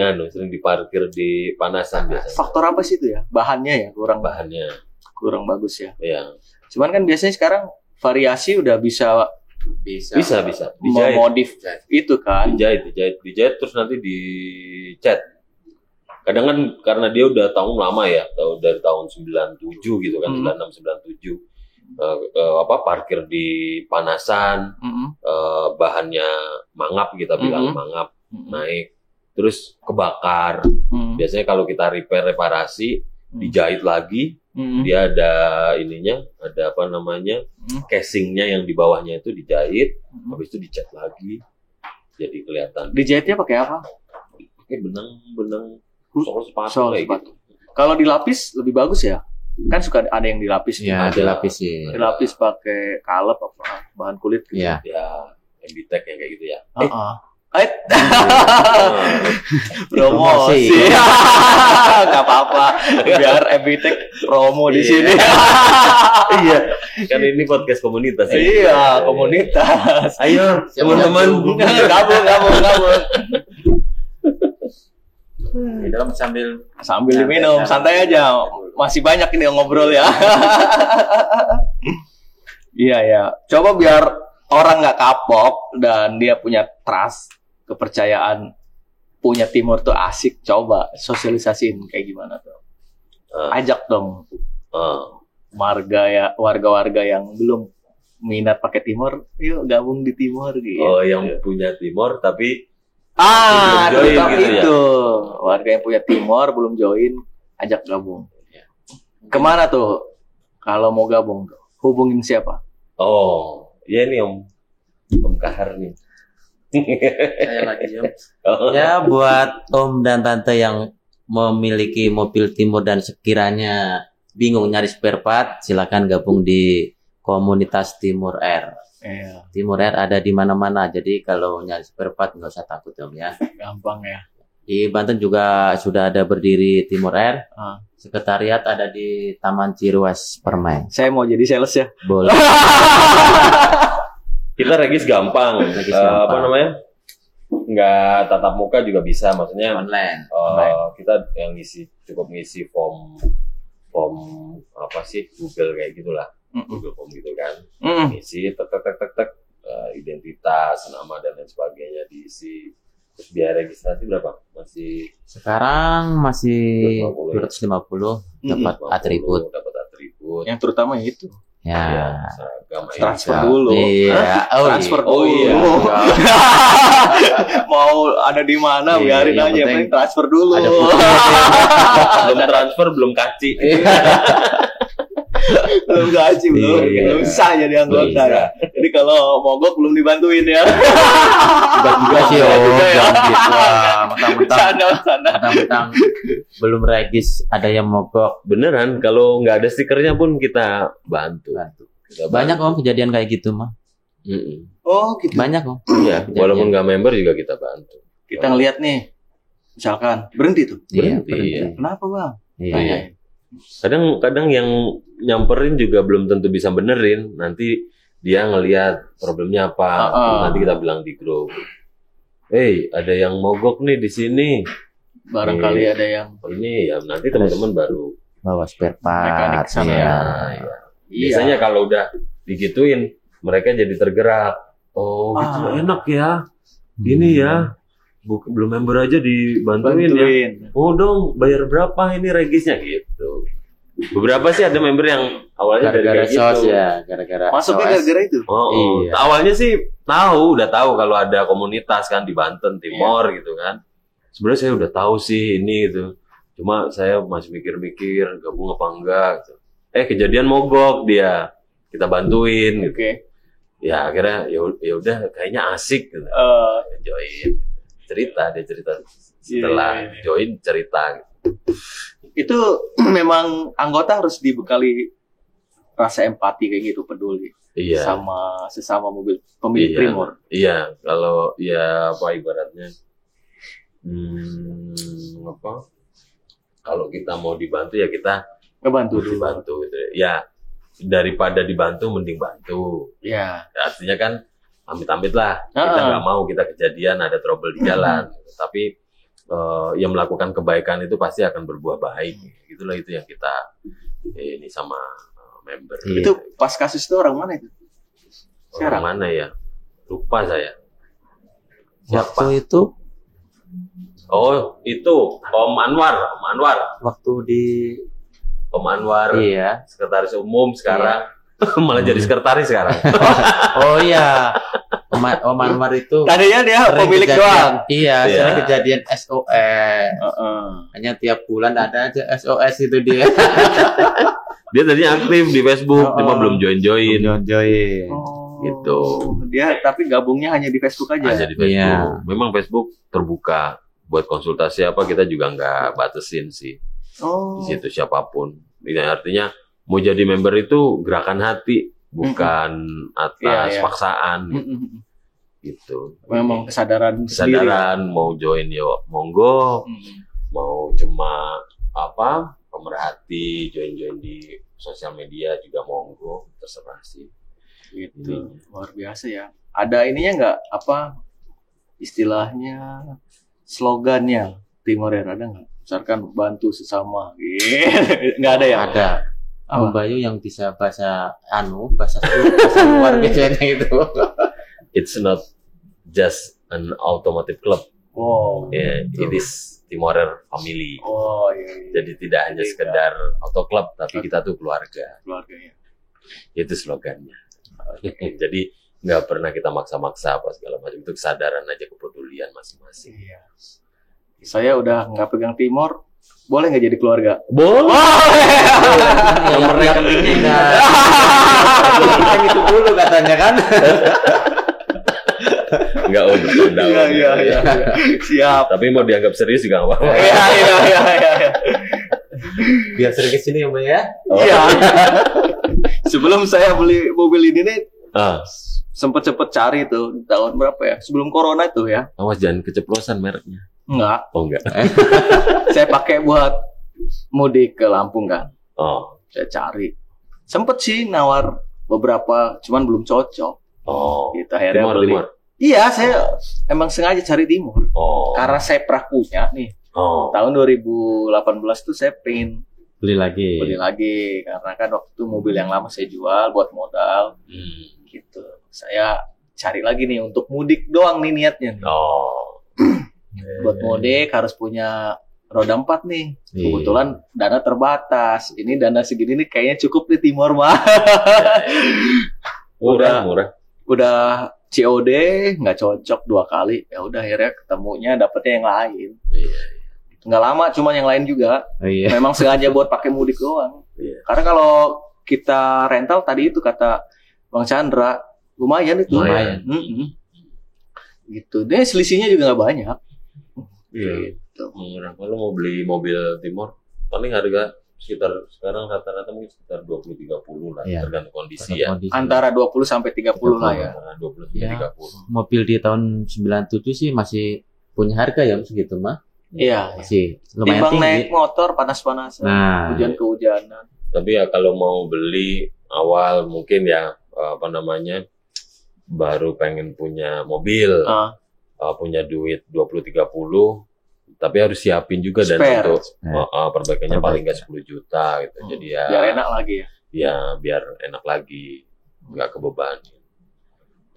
diparkir di panasan biasanya. Faktor apa sih itu ya? Bahannya ya Bahannya, kurang bagus ya. ya Cuman kan biasanya sekarang variasi udah bisa Bisa. dijahit, memodif itu kan. dijahit terus nanti dicat. Kadang kan karena dia udah tahun lama ya, dari tahun 97 gitu kan, 96 97. Parkir di panasan, bahannya mangap kita bilang mangap, naik terus kebakar. Biasanya kalau kita reparasi dijahit lagi, dia ada ininya, ada casingnya yang di bawahnya itu dijahit, habis itu dicat lagi jadi kelihatan. Dijahitnya pakai apa? Pakai benang sol sepatu kayak gitu. Kalau dilapis lebih bagus ya? Kan suka ada yang dilapis. Ya, gitu. dilapisin. Dilapis pakai kalep apa bahan kulit gitu. Iya. Ya, MBTech yang kayak gitu ya. Promosi. Gak apa-apa. Biar MBTech promo di sini. Iya, kan ini podcast komunitas ya. Iya, komunitas. Ayo, teman-teman. Gabung. Minum Sambil diminum, santai aja. Masih banyak ini yang ngobrol ya. Iya ya. Coba biar orang nggak kapok dan dia punya trust, kepercayaan punya Timor tuh asik. Coba sosialisasiin kayak gimana tuh. Ajak dong warga-warga yang belum minat pakai Timor, yuk gabung di Timor gitu. Oh, yang punya Timor tapi belum join gitu ya? itu. Warga yang punya Timor belum join, ajak gabung. Kemana tuh? Kalau mau gabung tuh, hubungin siapa? Oh, ya ini Om Kahar nih. Saya lagi Ya, buat Om dan Tante yang memiliki mobil Timor dan sekiranya bingung nyari spare part, silakan gabung di komunitas Timor Air. Iya. Timor Air ada di mana-mana, jadi kalau nyari spare part nggak usah takut Om ya. Gampang ya. Di Banten juga sudah ada berdiri Timor Air. Sekretariat ada di Taman Ciruas Permai. Saya mau jadi sales ya. Boleh. Kita regis gampang. Gampang. Nggak tatap muka juga bisa, maksudnya Online. kita yang cukup ngisi form Google kayak gitulah. Google Form gitu kan. Ngisi tek identitas, nama dan lain sebagainya diisi. Terus biaya registrasi berapa? Sekarang masih 250 dapat 250, atribut. Dapat atribut. Yang terutama itu. Ya. Seragam. Transfer dulu. Iya. Transfer dulu. iya. Mau ada di mana Iya, biarin yang aja, penting penting transfer dulu. ada Belum transfer, belum kaci. Belum gaji belum sah jadi anggota Belum ya. Jadi kalau mogok belum dibantuin ya. Juga sih Juga Om. ya. Jangan gitu lah. Mentang-mentang Sana. belum regis ada yang mogok. Beneran, kalau nggak ada stikernya pun kita bantu. Kita Banyak bantu. kejadian kayak gitu mah. Oh gitu. Banyak Iya, walaupun nggak member juga kita bantu. Kita ngelihat nih, misalkan berhenti tuh. Berhenti, Iya, iya. Kenapa bang? Iya. Kadang yang nyamperin juga belum tentu bisa benerin. Nanti dia ngelihat problemnya apa. Nanti kita bilang di grup. Ada yang mogok nih di sini. Barangkali ada yang Ini ya nanti teman-teman baru. Bawa spare Mekanik part. sama Iya. Ya. Biasanya kalau udah digituin, mereka jadi tergerak. Oh, gitu enak ya. Ini ya. Belum member aja dibantuin ya. Oh dong, bayar berapa ini regisnya gitu. Beberapa sih ada member yang awalnya Gara-gara dari kayak sos gitu. ya, gara-gara Masuknya SOS. gara-gara itu. Oh, Iya. awalnya sih udah tahu kalau ada komunitas kan di Banten, Timor gitu kan. Sebenarnya saya udah tahu sih ini gitu. Cuma saya masih mikir-mikir gabung apa enggak gitu. Kejadian mogok dia. Kita bantuin gitu. Oke. Ya akhirnya ya udah kayaknya asik gitu. Join. Dia cerita setelah join cerita gitu. Itu memang anggota harus dibekali rasa empati kayak gitu, peduli Iya. sama sesama pemilik Iya. Primor. Iya, kalau ya apa ibaratnya apa? Kalau kita mau dibantu ya kita Ngebantu dulu. dibantu gitu. Ya daripada dibantu mending bantu. Ya. Artinya kan amit-amit lah kita nggak mau kita kejadian ada trouble di jalan. Tapi yang melakukan kebaikan itu pasti akan berbuah baik. Itulah itu yang kita ini sama member. Iya. Itu pas kasus itu orang mana itu? Orang mana ya? Lupa saya. Waktu itu Oh, itu Om Anwar. waktu di Om Anwar, iya. sekretaris umum sekarang. Malah jadi sekretaris sekarang. Oh iya. Om Anwar itu Tadinya dia sering pemilik kejadian- doang. Iya, Iya. sering kejadian SOS. Hanya tiap bulan ada aja SOS itu dia. Dia tadinya aktif di Facebook, cuma belum join. Join. Gitu. Dia tapi gabungnya hanya di Facebook aja. Aja di Facebook. Iya. Memang Facebook terbuka buat konsultasi apa kita juga nggak batasin sih Oh. di situ siapapun. Ini artinya mau jadi member itu gerakan hati, bukan atas Iya, iya. paksaan Mm-mm. gitu. Memang kesadaran sendiri. Kesadaran mau join yo monggo, mau cuma apa pemerhati join di sosial media juga monggo, terserah sih. Gitu. Luar biasa ya. Ada ininya nggak apa istilahnya slogannya Timorer ada nggak? Misalkan bantu sesama. Nggak ada ya? Ada. Apa? Om Bayu yang bisa bahasa bahasa luar biasanya itu. It's not just an automotive club. Oh. Yeah, it is Timorer family. Oh iya. Jadi tidak hanya sekedar auto club, tapi kita tuh keluarga. Keluarganya. Itu slogannya. Jadi nggak pernah kita maksa-maksa apa segala macam. Itu kesadaran aja, kepedulian masing-masing. Iya. Saya udah nggak pegang Timor, boleh nggak jadi keluarga? Boleh. Nomor rekeningnya kan itu dulu katanya kan. Enggak om, bercanda, Om. Iya. Siap. Tapi mau dianggap serius juga nggak apa-apa. Iya. Biar sering kesini ya Mbak ya. Iya. Sebelum saya beli mobil ini nih, Ah, sempet cari tuh tahun berapa ya? Sebelum corona itu ya? awas jangan keceplosan mereknya. Enggak. Oh enggak. Saya pakai buat mudik ke Lampung kan. Oh. Saya cari. Sempet sih nawar beberapa, cuman belum cocok. Oh. Gitu akhirnya beli. Timor. Iya, saya emang sengaja cari Timor. Oh. Karena saya pernah punya nih. Oh. Tahun 2018 tuh saya pengen Beli lagi. beli lagi. Karena kan waktu itu mobil yang lama saya jual buat modal. Gitu. Saya cari lagi nih untuk mudik doang nih niatnya nih. Oh. Buat mudik harus punya roda 4 nih. Iya. Kebetulan dana terbatas. Ini dana segini nih kayaknya cukup di Timor mah. Murah. Udah COD nggak cocok 2 kali. Ya udah akhirnya ketemunya dapetnya yang lain. Iya. Nggak lama, cuma yang lain juga. Oh iya. Memang sengaja buat pakai mudik doang. Iya. Karena kalau kita rental tadi itu kata Bang Chandra lumayan itu. Lumayan. Mm-mm. Gitu. Dia selisihnya juga nggak banyak. Iya. Gitu. Murah. Kalau mau beli mobil Timor paling harga sekarang rata-rata mungkin sekitar 20-30 lah, tergantung kondisi ya. Antara 20 sampai 30 lah ya. 20 sampai 30. Mobil di tahun 97 sih masih punya harga ya segitu mah. Iya. Masih lumayan Timbang tinggi. naik motor panas-panasan, hujan kehujanan. Tapi ya kalau mau beli awal mungkin ya baru pengen punya mobil, punya duit 20-30, tapi harus siapin juga dan untuk perbaikannya paling nggak 10 juta gitu. Jadi ya biar enak lagi ya. Ya biar enak lagi, nggak kebebani.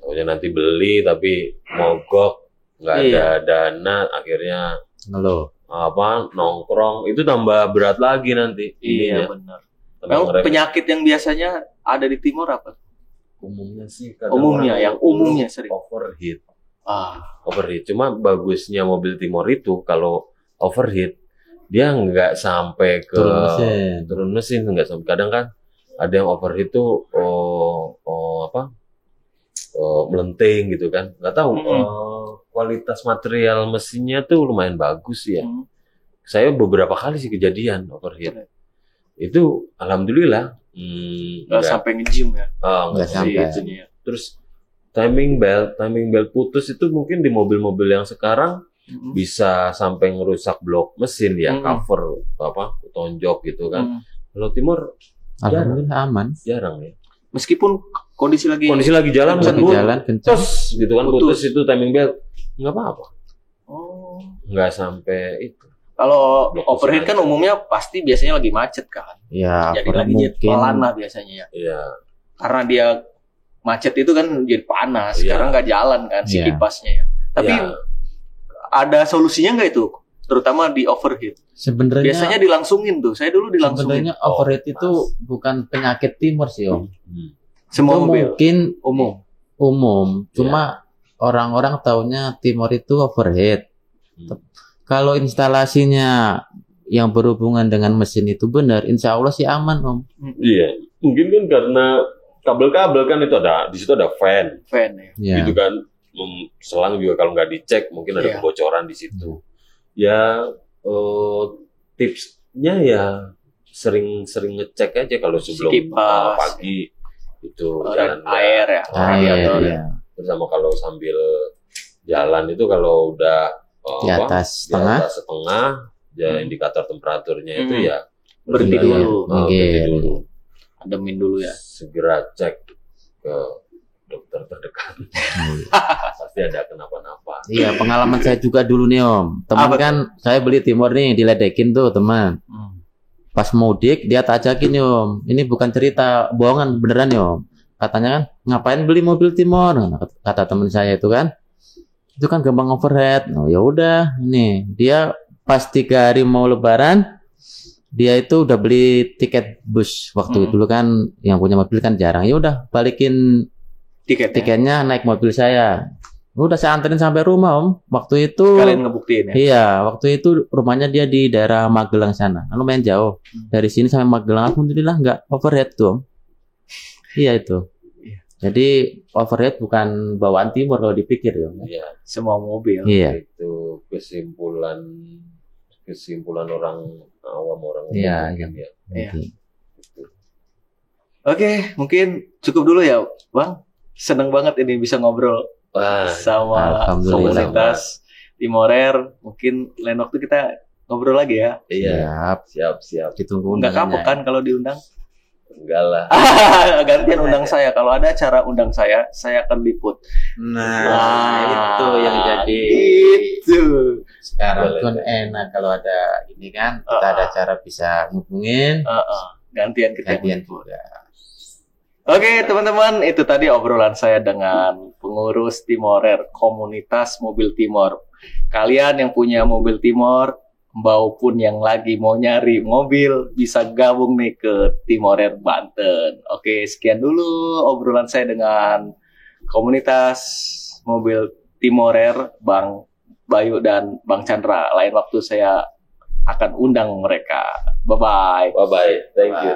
Pokoknya nanti beli tapi mogok, nggak ada dana, akhirnya nongkrong itu tambah berat lagi nanti. Iya benar. Memang penyakit yang biasanya ada di timur apa? Umumnya sih umumnya sering overheat. Overheat. Cuma bagusnya mobil Timor itu kalau overheat dia nggak sampai ke turun mesin, nggak sampai. Kadang kan ada yang overheat tuh melenting gitu kan. Nggak tahu kualitas material mesinnya tuh lumayan bagus ya. Saya beberapa kali sih kejadian overheat. Itu alhamdulillah nggak sampai nge-gym ya. Nggak sampai. Terus timing belt putus itu mungkin di mobil-mobil yang sekarang bisa sampai ngerusak blok mesin ya, cover tonjok gitu kan. Kalau Timor alhamdulillah aman. Jarang ya. Meskipun kondisi lagi jalan kencang. Terus gitu kan putus itu timing belt nggak apa-apa. Nggak sampai itu. Kalau overheat kan umumnya pasti biasanya lagi macet kan. Ya, jadi lagi pelan lah biasanya ya. Iya. Karena dia macet itu kan jadi panas. Sekarang nggak jalan kan si kipasnya ya. Tapi ada solusinya nggak itu? Terutama di overheat. Sebenarnya biasanya dilangsungin tuh. Saya dulu dilangsungin. Sebenarnya overheat itu bukan penyakit timur sih Om. Semua mobil mungkin umum. Cuma orang-orang taunya timur itu overheat. Kalau instalasinya yang berhubungan dengan mesin itu benar, insya Allah sih aman Om. Iya, mungkin kan karena kabel-kabel kan itu di situ ada fan ya. Gitu kan, selang juga kalau nggak dicek mungkin ada kebocoran di situ. Ya tipsnya ya sering ngecek aja kalau sebelum pagi itu jalan air ya. Terus sama kalau sambil jalan itu kalau udah di atas setengah ya indikator temperaturnya itu ya berhenti dulu. Ademin dulu ya. Segera cek ke dokter terdekat. Pasti ada kenapa-napa. Iya, pengalaman saya juga dulu nih Om. Teman kan saya beli Timor nih, diledekin tuh teman. Pas mudik dia tak ajakin nih Om. Ini bukan cerita bohongan, beneran nih Om. Katanya kan ngapain beli mobil Timor? Kata teman saya itu kan. Itu kan gampang overheat. Oh ya udah, nih dia pas 3 hari mau Lebaran, dia itu udah beli tiket bus waktu itu dulu kan, yang punya mobil kan jarang. Ya udah balikin tiketnya naik mobil saya. Udah saya anterin sampai rumah Om. Waktu itu kalian ngebuktiin ya? Iya, waktu itu rumahnya dia di daerah Magelang sana. Lumayan jauh. Dari sini sampai Magelang alhamdulillah nggak overheat tuh Om. Iya itu. Jadi overheat bukan bawaan timur kalau dipikir ya. Iya. Semua mobil. Iya. Itu kesimpulan orang awam orang umum. Iya. Oke, mungkin cukup dulu ya, Bang. Seneng banget ini bisa ngobrol sama komunitas Timorer. Mungkin lain waktu kita ngobrol lagi ya. Iya. Siap. Ditunggu. Nggak kapok kan kalau diundang? Enggak lah. Gantian undang saya. Kalau ada acara undang saya akan liput. Itu yang jadi. Itu. Sekarang kan enak kalau ada ini kan, kita ada acara bisa hubungin. Gantian kita. Juga. Oke, teman-teman, itu tadi obrolan saya dengan pengurus Timorer, komunitas mobil Timor. Kalian yang punya mobil Timor, maupun yang lagi mau nyari mobil, bisa gabung nih ke Timorer Banten. Oke, sekian dulu obrolan saya dengan komunitas mobil Timorer, Bang Bayu dan Bang Chandra. Lain waktu saya akan undang mereka. Bye-bye. Thank you.